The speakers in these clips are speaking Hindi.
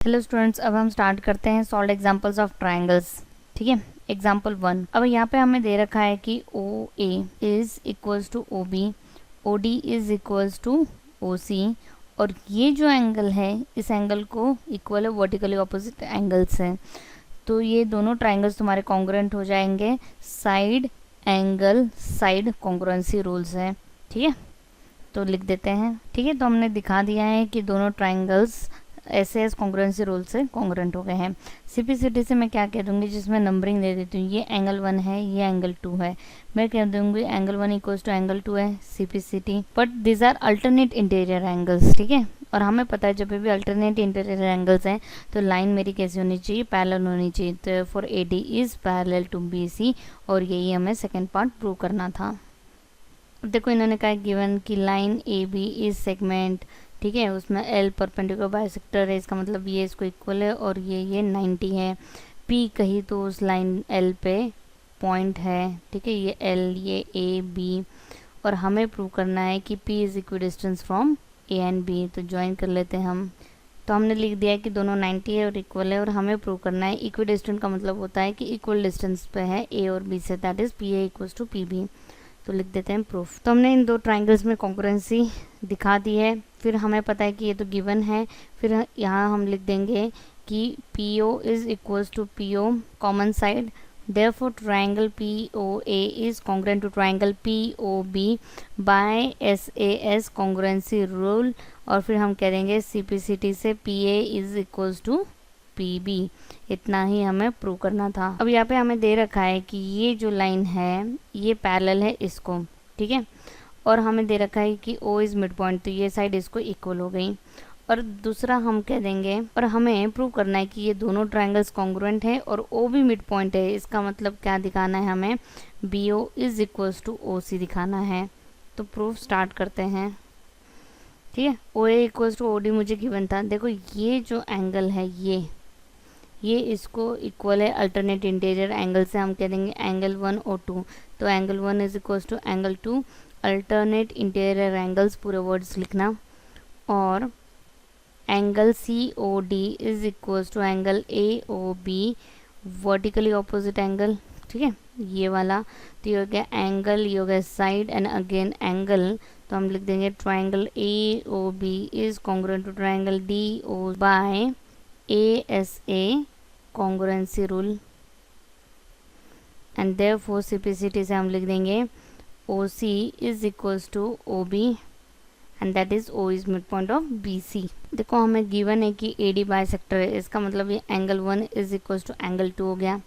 हेलो स्टूडेंट्स, अब हम स्टार्ट करते हैं सॉल्व एग्जांपल्स ऑफ ट्रायंगल्स। ठीक है, एग्जांपल 1। अब यहाँ पे हमें दे रखा है कि O A is equals to O B, O D is equals to O C, और ये जो एंगल है इस एंगल को इक्वल है वर्टिकली ऑपोजिट एंगल्स है। तो ये दोनों ट्रायंगल्स तुम्हारे कॉन्ग्रुएंट हो जाएंगे। Side angle side congruency rules है। ठीक है, तो लिख देते हैं। ठीक है, तो हमने दिखा दिया है कि दोनों ट्रायंगल्स ऐसे एस कॉन्ग्रुएंसी रूल से कॉन्ग्रुएंट हो गए हैं। सिंप्लिसिटी से मैं क्या कह दूंगी, जिसमें नंबरिंग दे देती हूँ, ये एंगल 1 है, ये एंगल 2 है, मैं कह दूंगी एंगल 1 इक्वल्स टू एंगल 2 है, simplicity. But this are alternate interior angles. ठीक है, और हमें पता है जब भी अल्टरनेट इंटीरियर एंगल्स हैं तो लाइन मेरी कैसी होनी चाहिए, पैरेलल होनी चाहिए। तो for A D is parallel to B C, और यही हमें सेकेंड पार्ट प्रूव करना था। अब देखो इन्होंने कहा गिवन की line A B is segment. ठीक है, उसमें एल परपेंडिकुलर बाइसेक्टर है, इसका मतलब ये इसको इक्वल है, और ये 90 है। पी कहीं तो उस लाइन एल पे पॉइंट है। ठीक है, ये एल, ये ए बी, और हमें प्रूव करना है कि P is equidistance from A and B. तो ज्वाइन कर लेते हैं हम। तो हमने लिख दिया है कि दोनों 90 है और इक्वल है, और हमें प्रूव करना है इक्वी डिस्टेंस का मतलब होता है कि इक्वल डिस्टेंस पे है ए और बी से, that is P A equals to P B. तो लिख देते हैं प्रूफ। तो हमने इन दो ट्राइंगल्स में कॉन्ग्रुएंसी दिखा दी है। फिर हमें पता है कि ये तो गिवन है। फिर यहाँ हम लिख देंगे कि P O is equals to P O common side, therefore triangle POA is congruent to triangle POB by SAS congruency rule। और फिर हम कह देंगे CPCT से PA is equals to PB। इतना ही हमें प्रूव करना था। अब यहाँ पे हमें दे रखा है कि ये जो लाइन है ये पैरेलल है इसको। ठीक है, और हमें दे रखा है कि O इज मिड पॉइंट, तो ये साइड इसको इक्वल हो गई। और दूसरा हम कह देंगे, और हमें प्रूव करना है कि ये दोनों ट्रायंगल्स कॉन्ग्रुएंट है और ओ भी मिड पॉइंट है। इसका मतलब क्या दिखाना है हमें, B O is equals to O C दिखाना है। तो प्रूफ स्टार्ट करते हैं। ठीक है, O A equals to O D मुझे गिवन था। देखो ये जो एंगल है ये इसको इक्वल है अल्टरनेट इंटीरियर एंगल से। हम कह देंगे एंगल 1 और 2। तो angle 1 is equals to angle 2, alternate interior angles पूरे वर्ड्स लिखना। और angle C O D is equals to angle A O B, vertically opposite angle. ठीक है, ये वाला। तो ये हो गया एंगल, ये हो गया साइड, एंड अगेन एंगल। तो हम लिख देंगे triangle A O B is congruent to triangle D O by A S A congruency rule, and therefore simplicity से हम लिख देंगे O C is equals to O B, and that is O is mid point of B C. देखो हमें गिवन है कि ए डी बाइसेक्टर है, इसका मतलब ये angle 1 is equals to angle 2 हो गया।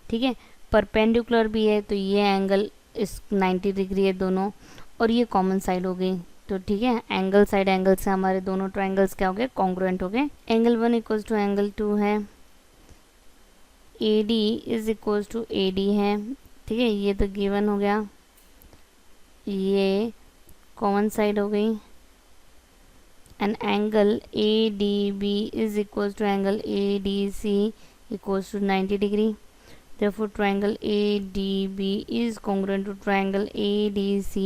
ठीक है, परपेंडिकुलर भी है, तो ये एंगल इस 90 डिग्री है दोनों, और ये कॉमन साइड हो गई। तो ठीक है, एंगल साइड एंगल से हमारे दोनों ट्राइंगल्स क्या हो गए, कॉन्ग्रुएंट हो गए। एंगल 1 इक्वल्स टू एंगल 2 है, A D is equals to A D है। ठीक है, ये तो गिवन हो गया, ये कॉमन साइड हो गई। And angle A D B is equals to angle A D C equals to 90 degree. Therefore triangle ADB is congruent to triangle ADC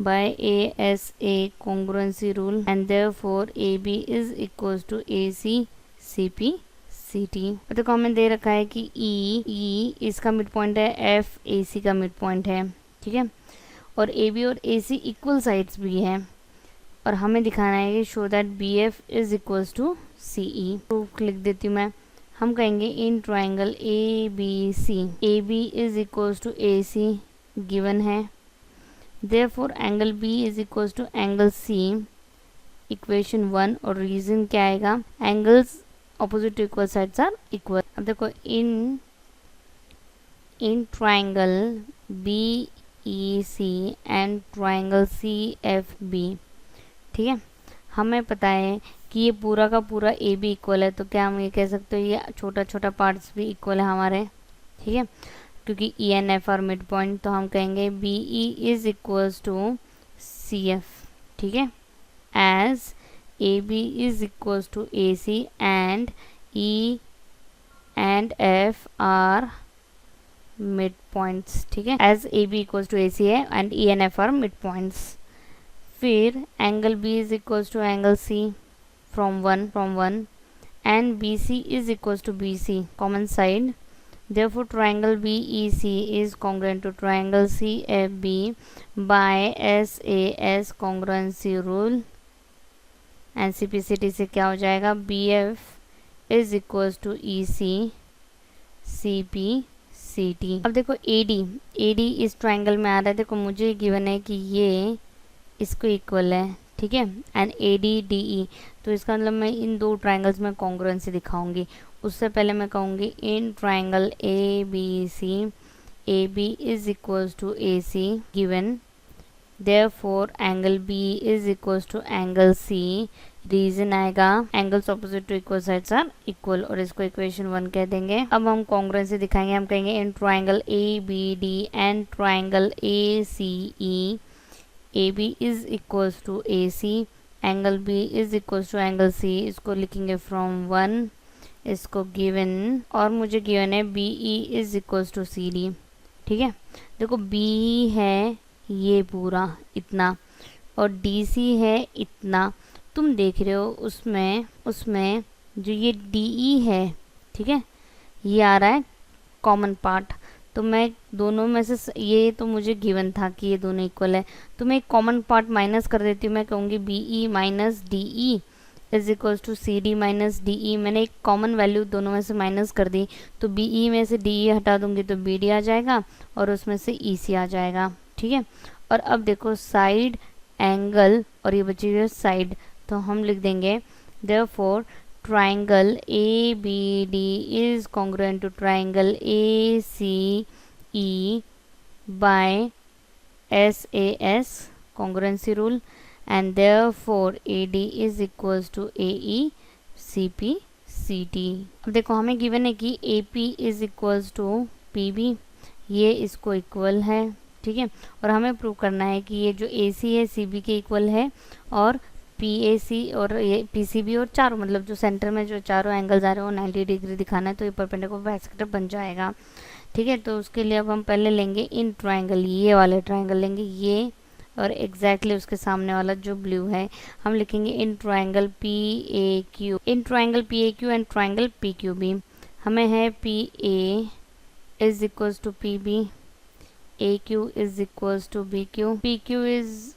by ASA congruency rule, and therefore AB is equals to AC CP CT। देखो हमें दे रखा है कि E इसका मिड पॉइंट है, F AC का मिड पॉइंट है। ठीक है, और AB और AC इक्वल साइड्स भी है, और हमें दिखाना है कि show that BF is equals to CE। तो लिख देती हूँ मैं। हम कहेंगे in triangle A B C, A B is equals to A C given है, therefore angle B is equals to angle C, equation 1। और रीजन क्या आएगा, angles opposite to equal sides are equal. अब देखो in triangle B E C and triangle C F B. ठीक है, हमें पता है कि ये पूरा का पूरा ए बी इक्वल है, तो क्या हम ये कह सकते हो ये छोटा छोटा पार्ट्स भी इक्वल है हमारे। ठीक है, क्योंकि E and F are mid point, तो हम कहेंगे B E is equals to C F. ठीक है, as A B is equals to A C and E and F are mid points. ठीक है, as A B equals to A C है and E and F are mid points. फिर angle B is equals to angle C from 1, and BC is equals to BC, common side. Therefore triangle BEC is congruent to triangle CFB by SAS congruency rule, and CPCT से क्या हो जाएगा, BF is equals to EC CPCT। अब देखो AD इस ट्राइंगल में आ रहा है, देखो मुझे गिवन है कि ये इसको इक्वल है, ठीक है, एंड ADDE, तो इसका मतलब मैं इन दो ट्राइंगल्स में कॉन्ग्रुएंसी दिखाऊंगी। उससे पहले मैं कहूँगी in triangle ABC AB is equals to AC given, therefore angle B is equals to angle C। Reason आएगा angles opposite to equal sides are equal, और इसको इक्वेशन 1 कह देंगे। अब हम कॉन्ग्रुएंसी दिखाएंगे, हम कहेंगे in triangle ABD and triangle ACE AB is equals to AC, angle B is equals to angle C। इसको लिखेंगे फ्रॉम 1, इसको गिवन, और मुझे गिवन है BE is equals to CD, ठीक है। देखो BE है ये पूरा इतना, और DC है इतना, तुम देख रहे हो उसमें जो ये DE है, ठीक है, ये आ रहा है कॉमन पार्ट, तो मैं दोनों में से, ये तो मुझे गिवन था कि ये दोनों इक्वल है, तो मैं एक कॉमन पार्ट माइनस कर देती हूँ, मैं कहूँगी BE minus DE is equals to CD minus DE। मैंने एक कॉमन वैल्यू दोनों में से माइनस कर दी, तो BE में से DE हटा दूंगी तो BD आ जाएगा, और उसमें से EC आ जाएगा, ठीक है। और अब देखो साइड एंगल, और ये बची हुई साइड, तो हम लिख देंगे therefore triangle ABD is congruent to triangle ACE by SAS congruency rule, and therefore AD is equals to AE CPCT। अब देखो हमें गिवन है कि AP is equals to PB, ये इसको इक्वल है, ठीक है, और हमें प्रूव करना है कि ये जो AC है CB के इक्वल है, और PAC और ये PCB, और चारों मतलब जो सेंटर में जो चारों एंगल्स आ रहे हैं वो 90 डिग्री दिखाना है, तो ये परपेंडिकुलर बाइसेक्टर बन जाएगा, ठीक है। तो उसके लिए अब हम पहले लेंगे इन ट्राइंगल, ये वाले ट्राइंगल लेंगे ये, और एग्जैक्टली उसके सामने वाला जो ब्लू है हम लिखेंगे in triangle PAQ, in triangle PAQ and triangle PQB। हमें है PA is equals to PB, AQ is equals to BQ, PQ is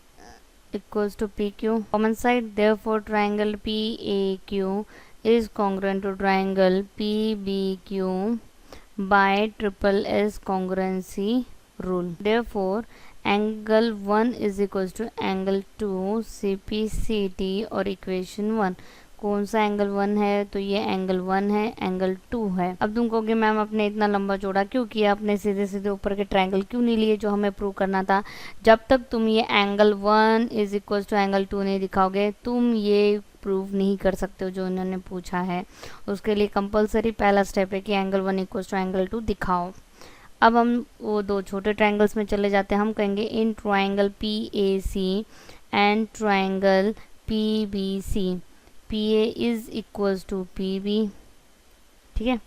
equals to PQ, common side, therefore triangle PAQ is congruent to triangle PBQ by triple S congruency rule, therefore angle 1 is equals to angle 2 CPCT, और इक्वेशन 1 कौन सा एंगल 1 है, तो ये एंगल 1 है, एंगल 2 है। अब तुम कहोगे मैम आपने इतना लंबा जोड़ा क्यों किया, आपने सीधे सीधे ऊपर के ट्रायंगल क्यों नहीं लिए जो हमें प्रूव करना था। जब तक तुम ये angle 1 is equal to angle 2 नहीं दिखाओगे, तुम ये प्रूव नहीं कर सकते हो जो उन्होंने पूछा है। उसके लिए कंपलसरी पहला स्टेप है कि एंगल 1 इक्वल टू एंगल 2 दिखाओ। अब हम वो दो छोटे ट्रायंगल्स में चले जाते हैं, हम कहेंगे in triangle PAC and triangle PBC, PA is equals to PB, ठीक है,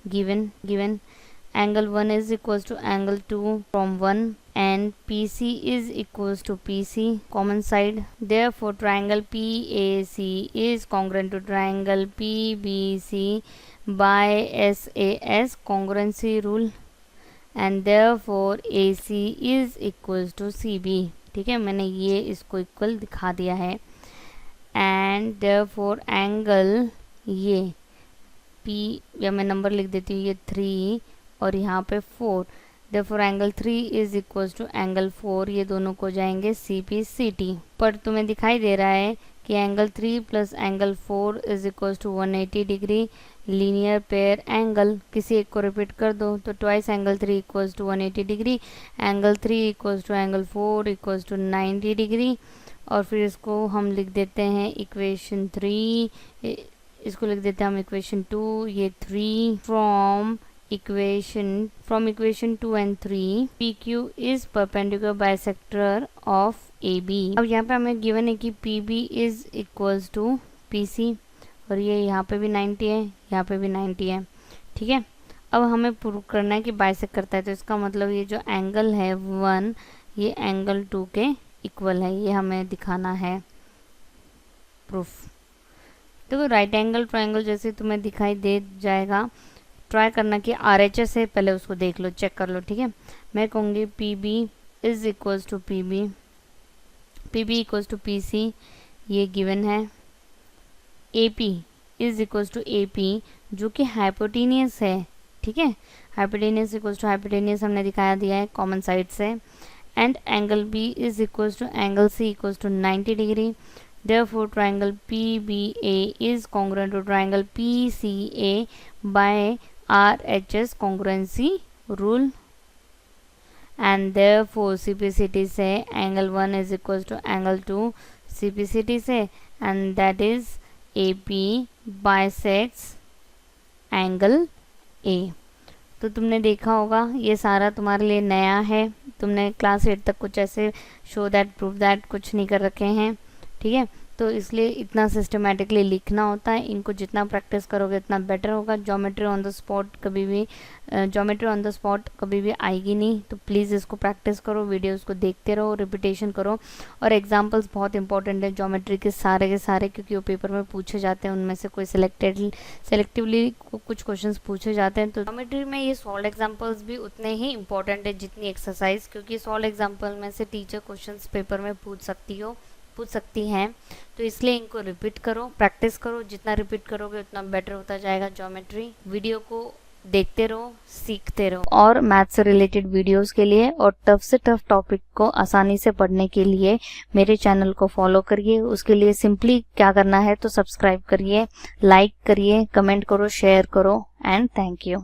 given angle 1 is equals to angle 2 from 1, and PC is equals to PC, common side, therefore triangle PAC is congruent to triangle PBC by SAS congruency rule, and therefore AC is equals to CB, ठीक है, मैंने ये इसको इक्वल दिखा दिया है, एंड देयरफॉर एंगल ये P, या मैं नंबर लिख देती हूँ, ये 3 और यहाँ पे 4, therefore angle 3 is equals to angle 4, ये दोनों को जाएंगे CPCT। पर तुम्हें दिखाई दे रहा है कि angle 3 plus angle 4 is equals to 180 degree linear pair angle. किसी एक को रिपीट कर दो तो twice angle 3 equals to 180 degree, angle 3 equals to angle 4 equals to 90 degree, और फिर इसको हम लिख देते हैं इक्वेशन 3, इसको लिख देते हैं हम इक्वेशन 2, ये 3 from equation 2 and 3 PQ is perpendicular bisector of AB। अब यहाँ पे हमें गिवन है कि PB is equals to PC, और ये यहाँ पे भी 90 है, यहाँ पे भी 90 है, ठीक है। अब हमें प्रूव करना है कि बाइसेक्ट करता है, तो इसका मतलब ये जो एंगल है 1 ये एंगल 2 के इक्वल है, ये हमें दिखाना है प्रूफ। देखो राइट एंगल ट्रायंगल जैसे तुम्हें दिखाई दे जाएगा, ट्राई करना कि RHS है, पहले उसको देख लो, चेक कर लो, ठीक है। मैं कहूँगी PB is equals to PB, PB equals to PC, ये गिवन है। AP is equals to AP जो कि हाइपोटेनियस है, ठीक है। हाइपोटेनियस इक्वल्स टू हाइपोटेनियस हमने दिखाया दिया है कॉमन साइड से। And angle B is equals to angle C equals to 90 degree. Therefore, triangle PBA is congruent to triangle PCA by RHS congruency rule. And therefore, CPCT से angle 1 is equals to angle 2 CPCT से, and that is AP bisects angle A. तो तुमने देखा होगा ये सारा तुम्हारे लिए नया है, तुमने क्लास 8 तक कुछ ऐसे शो दैट प्रूव दैट कुछ नहीं कर रखे हैं, ठीक है। तो इसलिए इतना सिस्टमेटिकली लिखना होता है, इनको जितना प्रैक्टिस करोगे उतना बेटर होगा। ज्योमेट्री ऑन द स्पॉट कभी भी आएगी नहीं, तो प्लीज़ इसको प्रैक्टिस करो, वीडियोस को देखते रहो, रिपीटेशन करो। और एग्जांपल्स बहुत इंपॉर्टेंट है ज्योमेट्री के सारे, क्योंकि वो पेपर में पूछे जाते हैं, उनमें से कोई सेलेक्टिवली कुछ क्वेश्चंस पूछे जाते हैं। तो ज्योमेट्री में ये सॉल्व एग्जाम्पल्स भी उतने ही इंपॉर्टेंट है जितनी एक्सरसाइज, क्योंकि सॉल्व एग्जाम्पल में से टीचर क्वेश्चंस पेपर में पूछ सकती हैं। तो इसलिए इनको रिपीट करो, प्रैक्टिस करो, जितना रिपीट करोगे उतना बेटर होता जाएगा ज्योमेट्री। वीडियो को देखते रहो, सीखते रहो। और मैथ से रिलेटेड वीडियोस के लिए और टफ से टफ टॉपिक को आसानी से पढ़ने के लिए मेरे चैनल को फॉलो करिए। उसके लिए सिंपली क्या करना है, तो सब्सक्राइब करिए, लाइक करिए, कमेंट करो, शेयर करो, एंड थैंक यू।